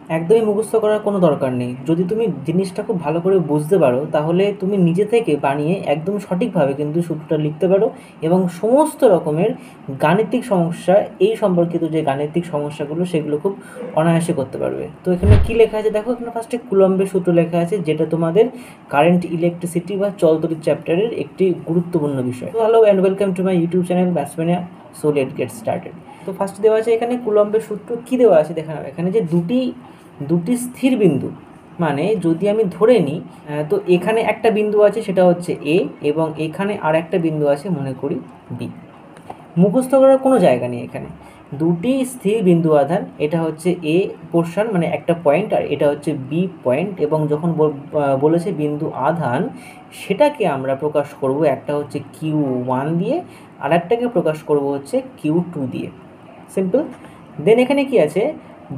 একদমই মুখস্থ করার কোনো দরকার নেই। যদি তুমি জিনিসটা খুব ভালো করে বুঝতে পারো তাহলে তুমি নিজে থেকে বানিয়ে একদম সঠিকভাবে কিন্তু সূত্রটা লিখতে পারো এবং সমস্ত রকমের গাণিতিক সমস্যা, এই সম্পর্কিত যে গাণিতিক সমস্যাগুলো সেগুলো খুব অনায়াসে করতে পারবে। তো এখানে কী লেখা আছে দেখো, এখানে ফার্স্টে কুলম্বের সূত্র লেখা আছে, যেটা তোমাদের কারেন্ট ইলেকট্রিসিটি বা চলতড়িৎ চ্যাপ্টারের একটি গুরুত্বপূর্ণ বিষয়। তো hello and welcome to my YouTube channel Mathsmania. So let get started. তো ফার্স্ট দেওয়া আছে এখানে কুলম্বের সূত্র। কী দেওয়া আছে দেখা নাও, এখানে যে দুটি স্থির বিন্দু, মানে যদি আমি ধরে নিই, তো এখানে একটা বিন্দু আছে সেটা হচ্ছে এ, এবং এখানে আর একটা বিন্দু আছে মনে করি বি। মুখস্থ করার কোনো জায়গা নেই এখানে। দুটি স্থির বিন্দু আধান, এটা হচ্ছে এ পোর্শন মানে একটা পয়েন্ট, আর এটা হচ্ছে বি পয়েন্ট, এবং যখন বলেছে বিন্দু আধান, সেটাকে আমরা প্রকাশ করব একটা হচ্ছে Q1 দিয়ে, আর একটাকে প্রকাশ করব হচ্ছে Q2 দিয়ে। সিম্পল। দেন এখানে কি আছে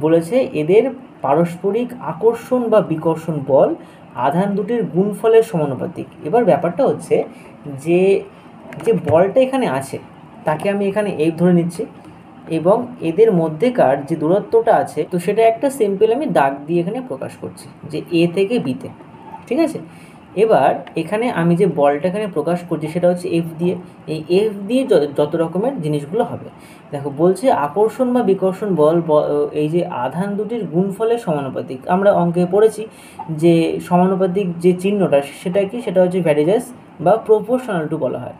বলেছে, এদের পারস্পরিক আকর্ষণ বা বিকর্ষণ বল আধান দুটির গুণফলের সমানুপাতিক। এবার ব্যাপারটা হচ্ছে যে যে বলটা এখানে আছে তাকে আমি এখানে এফ ধরে নিচ্ছি, এবং এদের মধ্যেকার যে দূরত্বটা আছে তো সেটা একটা সিম্পল আমি দাগ দিয়ে এখানে প্রকাশ করছি, যে এ থেকে বিতে। ঠিক আছে। এবার এখানে আমি যে বলটা এখানে প্রকাশ করছি সেটা হচ্ছে এফ দিয়ে। এই এফ দিয়ে যত রকমের জিনিসগুলো হবে, দেখো বলছে আকর্ষণ বা বিকর্ষণ বল এই যে আধান দুটির গুণফলের সমানুপাতিক। আমরা অঙ্কে পড়েছি যে সমানুপাতিক যে চিহ্নটা সেটা কি, সেটা হচ্ছে ভ্যারিজাস বা প্রপোর্শনাল টু বলা হয়।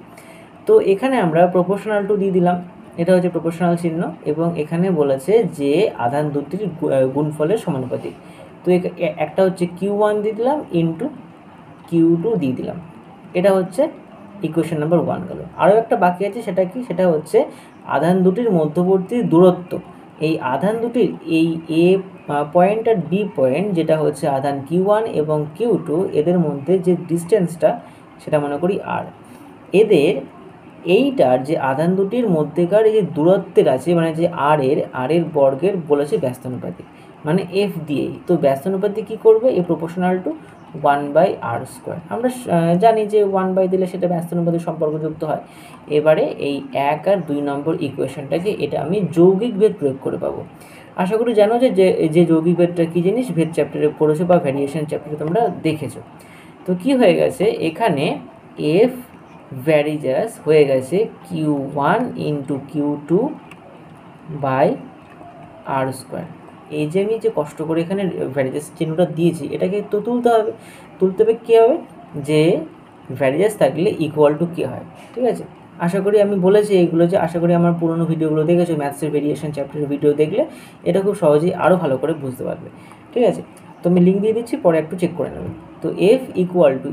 তো এখানে আমরা প্রপোর্শনাল টু দিয়ে দিলাম, এটা হচ্ছে প্রপোর্শনাল চিহ্ন, এবং এখানে বলেছে যে আধান দুটির গুণফলের সমানুপাতিক। তো একটা হচ্ছে Q1 দিয়ে দিলাম ইন্টু Q2 দিয়ে দিলাম। এটা হচ্ছে ইকুয়েশন নাম্বার 1 গেল। আরও একটা বাকি আছে, সেটা কি, সেটা হচ্ছে আধান দুটির মধ্যবর্তী দূরত্ব। এই আধান দুটির এই এ পয়েন্ট আর বি পয়েন্ট, যেটা হচ্ছে আধান Q1 এবং Q2, এদের মধ্যে যে ডিস্টেন্সটা সেটা মনে করি আর। এদের এইটার যে আধান দুটির মধ্যেকার এই যে দূরত্বের আছে, মানে যে আর এর বর্গের বলেছে ব্যস্তানুপাতিক, মানে এফ দিয়েই। তো ব্যস্তানুপাতিক কী করবে, এ প্রপোর্শনাল টু 1/r²। আমরা জানি যে 1 দিলে সেটা ব্যস্তানুপাতিক সম্পর্কযুক্ত হয়। এবারে এই 1 আর 2 নম্বর ইকুয়েশনটাকে এটা আমি যৌগিক ভেদ প্রয়োগ করে পাবো। আশা করি জানো যে যৌগিক ভেদটা কী জিনিস, ভেদ চ্যাপ্টারে পড়েছো বা ভ্যারিয়েশন চ্যাপ্টারে তোমরা দেখেছো। তো কি হয়ে গেছে এখানে, এফ ভ্যারিজাস হয়ে গেছে Q1 into Q2 by r²। এই যে আমি যে কষ্ট করে এখানে ভ্যারিজাস চিহ্নটা দিয়েছি, এটাকে তো তুলতে হবে কী হবে, যে ভ্যারিজাস থাকলে ইকুয়াল টু কে হয়। ঠিক আছে। আশা করি আমি বলেছি এইগুলো, যে আশা করি আমার পুরনো ভিডিওগুলো দেখেছো, ম্যাথসের ভেরিয়েশন চ্যাপ্টারের ভিডিও দেখলে এটা খুব সহজেই আরও ভালো করে বুঝতে পারবে। ঠিক আছে। তো আমি লিঙ্ক দিয়ে দিচ্ছি, পরে একটু চেক করে নেবে। তো এফ ইকুয়াল টু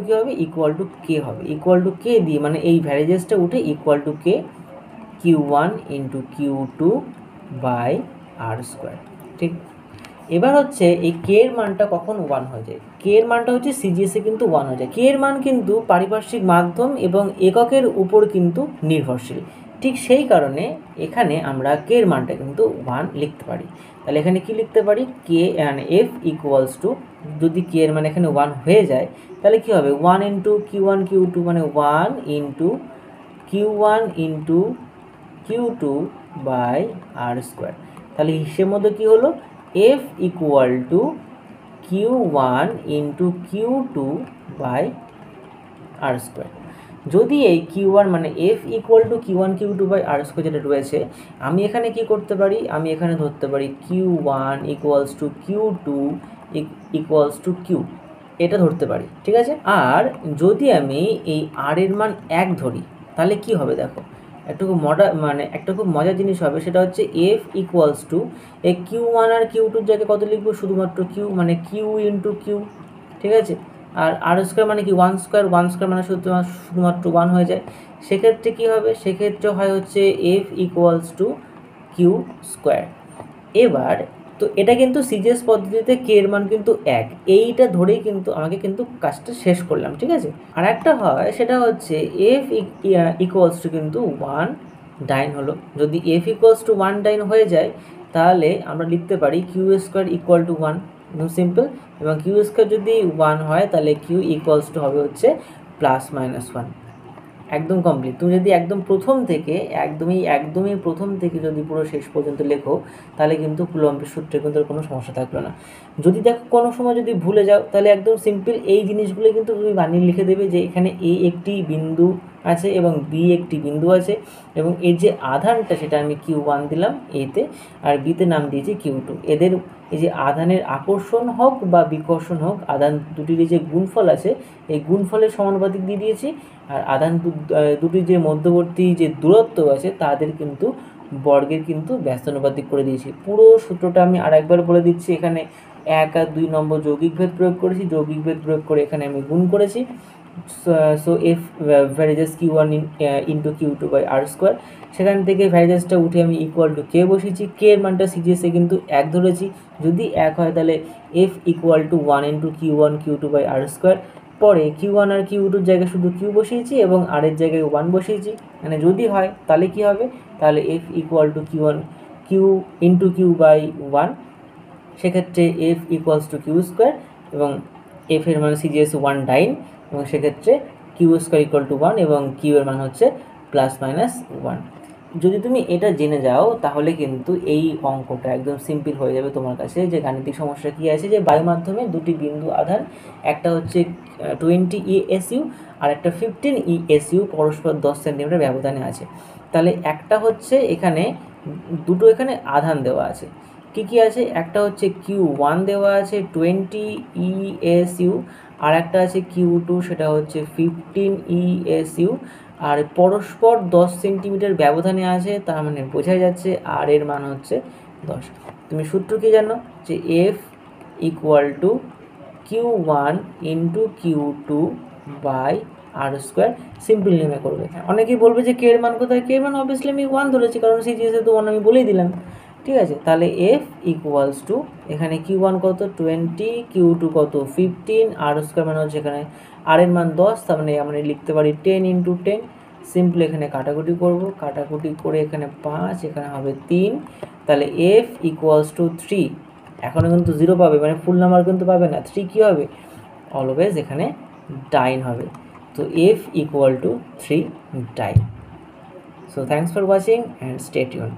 কী হবে, ইকুয়াল টু কে হবে। ইকুয়াল টু কে দিয়ে মানে এই ভ্যারিজাসটা উঠে equal to K Q1 into Q2 by r²। ঠিক। এবার হচ্ছে এই কে এর মানটা কখন 1 হয়ে যায়, কে এর মানটা হচ্ছে সিজিএসে কিন্তু 1 হয়ে যায়। কে এর মান কিন্তু পারিপার্শ্বিক মাধ্যম এবং এককের উপর কিন্তু নির্ভরশীল। ঠিক সেই কারণে এখানে আমরা কে এর মানটা কিন্তু 1 লিখতে পারি। তাহলে এখানে কি লিখতে পারি, কে মানে এফ ইকুয়ালস টু, যদি কে এর মান এখানে 1 হয়ে যায় তাহলে কি হবে, 1 ইন্টু Q1 Q2 মানে 1 into Q1 into Q2 by r²। তাহলে হিসেবের মধ্যে কী হলো, F equal to Q1 into Q2 by r²। যদি এই Q1 মানে F equal to Q1 Q2 by r² যেটা রয়েছে, আমি এখানে কি করতে পারি, আমি এখানে ধরতে পারি Q1 equals to Q2 equals to Q, এটা ধরতে পারি। ঠিক আছে। আর যদি আমি এই আর এর মান 1 ধরি তাহলে কি হবে দেখো, একটা খুব মজার জিনিস হবে, সেটা হচ্ছে এফ ইকুয়ালস টু এই Q1 আর Q2 জায়গায় কত লিখবো, শুধুমাত্র কিউ, মানে কিউ ইন্টু কিউ। ঠিক আছে। আর r² মানে কি 1² মানে শুধুমাত্র 1 হয়ে যায়। সেক্ষেত্রে কি হবে, সেক্ষেত্রে হয় হচ্ছে এফ ইকুয়ালস টু Q²। এবার তো এটা কিন্তু সিজিএস পদ্ধতিতে কে এর মান কিন্তু 1, এইটা ধরেই কিন্তু আমাকে কিন্তু কাজটা শেষ করলাম। ঠিক আছে। আর একটা হয় সেটা হচ্ছে এফ ইকুয়ালস টু কিন্তু 1 ডাইন হলো। যদি এফ ইকুয়ালস টু 1 ডাইন হয়ে যায় তাহলে আমরা লিখতে পারি Q² ইকুয়াল টু 1, সিম্পল। এবং Q² যদি 1 হয় তাহলে Q ইকুয়ালস টু হবে হচ্ছে +-1। একদম কমপ্লিট। তুমি যদি একদম প্রথম থেকে একদমই প্রথম থেকে যদি পুরো শেষ পর্যন্ত লেখো তাহলে কিন্তু কুলম্বের সূত্রে কিন্তু কোনো সমস্যা থাকলো না। যদি দেখো কোনো সময় যদি ভুলে যাও তাহলে একদম সিম্পল এই জিনিসগুলো কিন্তু তুমি বানিয়ে লিখে দেবে যে এখানে এ একটি বিন্দু আছে এবং বি একটি বিন্দু আছে এবং এর যে আধানটা সেটা আমি Q1 দিলাম এতে, আর বিতে নাম দিয়েছি Q2। এদের এই যে আধানের আকর্ষণ হোক বা বিকর্ষণ হোক, আধান দুটির যে গুণফল আছে এই গুণফলের সমানুপাতিক দিয়ে দিয়েছি, আর আধান দুটির যে মধ্যবর্তী যে দূরত্ব আছে তাদের কিন্তু বর্গের কিন্তু ব্যস্তানুপাতিক করে দিয়েছি। পুরো সূত্রটা আমি আরেকবার বলে দিচ্ছি। এখানে 1 আর 2 নম্বর যৌগিক ভেদ প্রয়োগ করেছি, যৌগিক ভেদ প্রয়োগ করে এখানে আমি গুণ করেছি। So F varies Q1 into Q2 by r square, সেখান থেকে ভ্যারিজেসটা উঠে আমি ইকুয়াল টু কে বসিয়েছি। কে এর মানটা সিজিএসে কিন্তু 1 ধরেছি, যদি 1 হয় তাহলে F equal to 1 into Q1 Q2 by r square. পরে Q1 আর Q2-র জায়গায় শুধু Q বসিয়েছি এবং আর এর জায়গায় 1 বসিয়েছি, মানে যদি হয় তাহলে কী হবে, তাহলে F equal to Q1 q into q by 1, সেক্ষেত্রে F equals to q square এবং এফ এর মান সিজিএস 1 ডাইন, এবং সেক্ষেত্রে কিউ স্কোয়ার ইকুয়াল টু 1 এবং কিউ এর মান হচ্ছে +-1। যদি তুমি এটা জেনে যাও তাহলে কিন্তু এই অঙ্কটা একদম সিম্পল হয়ে যাবে তোমার কাছে। যে গাণিতিক সমস্যা কী আছে, যে বায়ু মাধ্যমে দুটি বিন্দু আধান, একটা হচ্ছে 20 ESU আর একটা 15 ESU পরস্পর 10 সেন্টিমিটার ব্যবধানে আছে। তাহলে একটা হচ্ছে এখানে দুটো এখানে আধান দেওয়া আছে, কী আছে, একটা হচ্ছে Q1 দেওয়া আছে 20 ESU, আর একটা আছে Q2 সেটা হচ্ছে 15 ESU, আর পরস্পর 10 সেন্টিমিটার ব্যবধানে আছে, তার মানে বোঝা যাচ্ছে আর এর মান হচ্ছে 10। তুমি সূত্র কি জানো, যে F equal to Q1 into Q2 by r square, simple নেমে করবে। অনেকেই বলবে যে কে এর মান কোথায়, কে এর মান অবভিয়াসলি আমি 1 ধরেছি, কারণ সিজিএসে তো 1 আমি বলেই দিলাম। ঠিক আছে, তাহলে এফ ইকুয়ালস টু এখানে Q1 কত 20, Q2 কত 15, আর স্কোয়ার মানে হচ্ছে এখানে আর এর মান 10, তার মানে আমরা লিখতে পারি 10 ইন্টু 10। সিম্পল এখানে কাটাকুটি করব, কাটাকুটি করে এখানে 5, এখানে হবে 3, তাহলে এফ ইকুয়ালস টু 3। এখনও কিন্তু 0 পাবে, মানে ফুল নাম্বার কিন্তু পাবে না। 3 কী হবে, অলওয়েজ এখানে ডাইন হবে। তো F equal to 3 dyne. So thanks for watching and stay tuned.